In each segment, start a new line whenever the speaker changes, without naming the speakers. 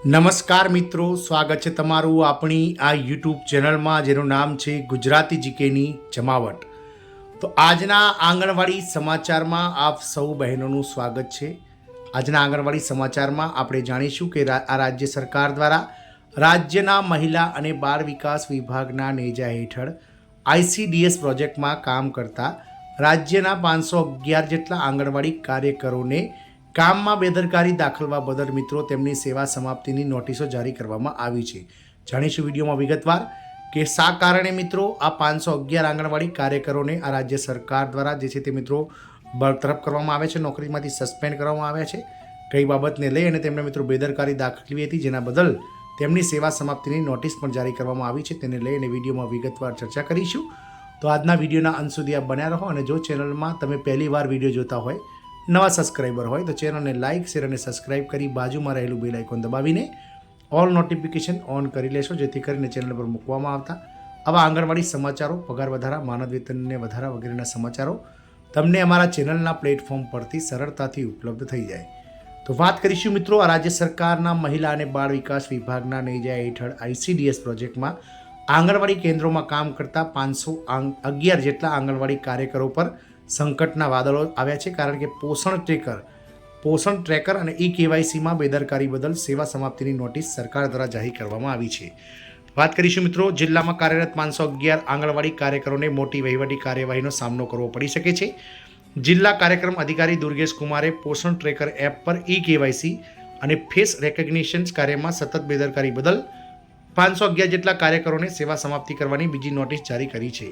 નમસ્કાર મિત્રો, સ્વાગત છે તમારું આપણી આ યુટ્યુબ ચેનલમાં જેનું નામ છે ગુજરાતી જીકેની જમાવટ। તો આજના આંગણવાડી સમાચારમાં આપ સૌ બહેનોનું સ્વાગત છે। આજના આંગણવાડી સમાચારમાં આપણે જાણીશું કે આ રાજ્ય સરકાર દ્વારા રાજ્યના મહિલા અને બાળ વિકાસ વિભાગના નેજા હેઠળ ICDS પ્રોજેક્ટમાં કામ કરતા રાજ્યના 511 જેટલા આંગણવાડી કાર્યકરોને કામમાં બેદરકારી દાખવવા બદલ મિત્રો તેમની સેવા સમાપ્તિની નોટિસો જારી કરવામાં આવી છે। જાણીશું વિડીયોમાં વિગતવાર કે શા કારણે મિત્રો આ 511 આંગણવાડી કાર્યકરોને આ રાજ્ય સરકાર દ્વારા જે છે તે મિત્રો બરતરફ કરવામાં આવે છે, નોકરીમાંથી સસ્પેન્ડ કરવામાં આવ્યા છે, કઈ બાબતને લઈ અને તેમને મિત્રો બેદરકારી દાખવી હતી જેના બદલ તેમની સેવા સમાપ્તિની નોટિસ પણ જારી કરવામાં આવી છે, તેને લઈને વિડીયોમાં વિગતવાર ચર્ચા કરીશું। તો આજના વિડીયોના અંત સુધી આપ બન્યા રહો અને જો ચેનલમાં તમે પહેલીવાર વિડીયો જોતા હોય, નવા સબસ્ક્રાઈબર હોય તો ચેનલને લાઇક, શેર અને સબસ્ક્રાઈબ કરી બાજુમાં રહેલું બેલ આઇકોન દબાવીને ઓલ નોટિફિકેશન ઓન કરી લેશો, જેથી કરીને ચેનલ પર મૂકવામાં આવતા આવા આંગણવાડી સમાચારો, પગાર વધારા, માનદ વેતનને વધારા વગેરેના સમાચારો તમને અમારા ચેનલના પ્લેટફોર્મ પરથી સરળતાથી ઉપલબ્ધ થઈ જાય। તો વાત કરીશું મિત્રો આ રાજ્ય સરકારના મહિલા અને બાળ વિકાસ વિભાગના નેજા હેઠળ ICDS પ્રોજેક્ટમાં આંગણવાડી કેન્દ્રોમાં કામ કરતા 511 જેટલા આંગણવાડી કાર્યકરો પર સંકટના વાદળો આવ્યા છે, કારણ કે પોષણ ટ્રેકર અને KYCમાં બેદરકારી બદલ સેવા સમાપ્તિની નોટિસ સરકાર દ્વારા જાહેર કરવામાં આવી છે। વાત કરીશું મિત્રો, જિલ્લામાં કાર્યરત 511 આંગણવાડી કાર્યકરોને મોટી વહીવટી કાર્યવાહીનો સામનો કરવો પડી શકે છે। જિલ્લા કાર્યક્રમ અધિકારી દુર્ગેશ કુમારે પોષણ ટ્રેકર એપ પર KYC અને ફેસ રેકગ્નિશન કાર્યમાં સતત બેદરકારી બદલ 511 જેટલા કાર્યકરોને સેવા સમાપ્તિ કરવાની બીજી નોટિસ જારી કરી છે।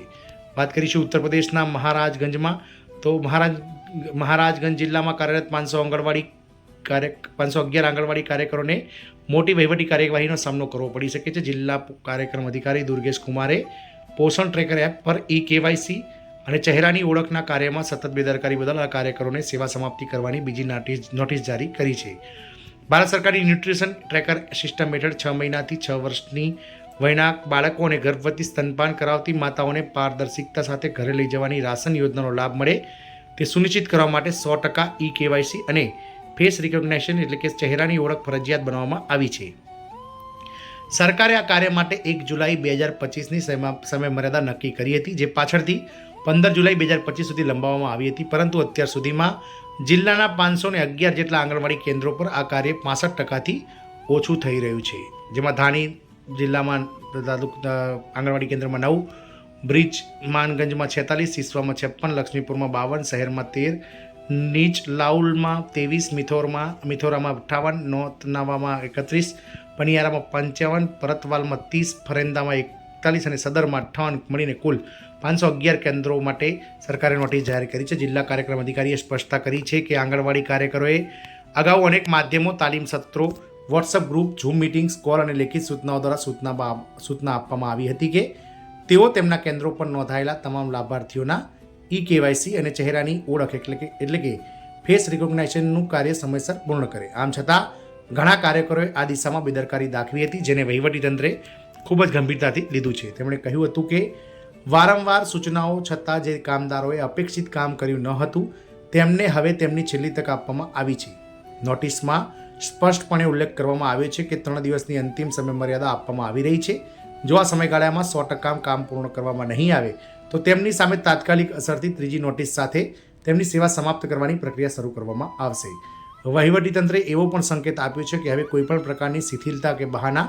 વાત કરીશું ઉત્તર પ્રદેશના મહારાજગંજમાં, તો મહારાજગંજ જિલ્લામાં કાર્યરત 511 આંગણવાડી કાર્યકરોને મોટી વહીવટી કાર્યવાહીનો સામનો કરવો પડી શકે છે। જિલ્લા કાર્યક્રમ અધિકારી દુર્ગેશ કુમારે પોષણ ટ્રેકર એપ પર KYC અને ચહેરાની ઓળખના કાર્યમાં સતત બેદરકારી બદલ આ કાર્યકરોને સેવા સમાપ્તિ કરવાની બીજી નોટિસ જારી કરી છે। ભારત સરકારની ન્યુટ્રિશન ટ્રેકર સિસ્ટમ હેઠળ 6 મહિનાથી 6 વર્ષની વયના બાળકો અને ગર્ભવતી સ્તનપાન કરાવતી માતાઓને પારદર્શિકતા સાથે ઘરે લઈ જવાની રાશન યોજનાનો લાભ મળે તે સુનિશ્ચિત કરવા માટે 100% KYC અને ફેસ રિકોગ્નિશન એટલે કે ચહેરાની ઓળખ ફરજિયાત બનાવવામાં આવી છે। સરકારે આ કાર્ય માટે 1 જુલાઈ 2025ની સમયમર્યાદા નક્કી કરી હતી, જે પાછળથી 15 જુલાઈ 2025 સુધી લંબાવવામાં આવી હતી, પરંતુ અત્યાર સુધીમાં જિલ્લાના 511 જેટલા આંગણવાડી કેન્દ્રો પર આ કાર્ય 65%થી ઓછું થઈ રહ્યું છે, જેમાં ધાણી જિલ્લામાં આંગણવાડી કેન્દ્રમાં 9, બ્રિજ માનગંજમાં 46, સિસવામાં 56, લક્ષ્મીપુરમાં 52, શહેરમાં 13, નીચ લાઉલમાં 23, મિથોરામાં 58, નોતનાવામાં 31, પનિયારામાં 55, પરતવાલમાં 30, ફરેન્દામાં 41 અને સદરમાં 58 મળીને કુલ 511 કેન્દ્રો માટે સરકારે નોટિસ જાહેર કરી છે। જિલ્લા કાર્યક્રમ અધિકારીએ સ્પષ્ટતા કરી છે કે આંગણવાડી કાર્યકરોએ અગાઉ અનેક માધ્યમો, તાલીમ સત્રો, WhatsApp group, zoom meetings, call અને લેખિત સૂચનાઓ દ્વારા સૂચના આપવામાં આવી હતી કે તેઓ તેમના કેન્દ્રો પર નોંધાયેલા તમામ લાભાર્થીઓના KYC અને ચહેરાની ઓળખ એટલે કે ફેસ રિકોગ્નિશનનું કાર્ય સમયસર પૂર્ણ કરે। આમ છતાં ઘણા કાર્યકરોએ આ દિશામાં બેદરકારી દાખવી હતી, જેને વહીવટીતંત્રે ખૂબ જ ગંભીરતાથી લીધું છે। તેમણે કહ્યું હતું કે વારંવાર સૂચનાઓ છતાં જે કામદારોએ અપેક્ષિત કામ કર્યું ન હતું તેમને હવે તેમની છેલ્લી તક આપવામાં આવી છે। નોટિસમાં સ્પષ્ટપણે ઉલ્લેખ કરવામાં આવ્યો છે કે 3 દિવસની અંતિમ સમયમર્યાદા આપવામાં આવી રહી છે। જો આ સમયગાળામાં 100% કામ પૂર્ણ કરવામાં નહીં આવે તો તેમની સામે તાત્કાલિક અસરથી ત્રીજી નોટિસ સાથે તેમની સેવા સમાપ્ત કરવાની પ્રક્રિયા શરૂ કરવામાં આવશે। વહીવટીતંત્રે એવો પણ સંકેત આપ્યો છે કે હવે કોઈપણ પ્રકારની શિથિલતા કે બહાના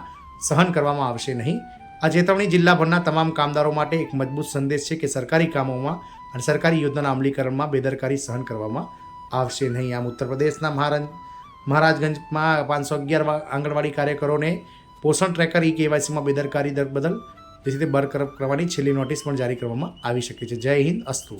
સહન કરવામાં આવશે નહીં। આ ચેતવણી જિલ્લાભરના તમામ કામદારો માટે એક મજબૂત સંદેશ છે કે સરકારી કામોમાં અને સરકારી યોજનાના અમલીકરણમાં બેદરકારી સહન કરવામાં આવશે નહીં। આમ ઉત્તર પ્રદેશના મહારાજગંજમાં 511 આંગણવાડી કાર્યકરોને પોષણ ટ્રેકર KYCમાં બેદરકારી બદલ જેથી તે બરતરફ કરવાની છેલ્લી નોટિસ પણ જારી કરવામાં આવી શકે છે। જય હિન્દ, અસ્તુ।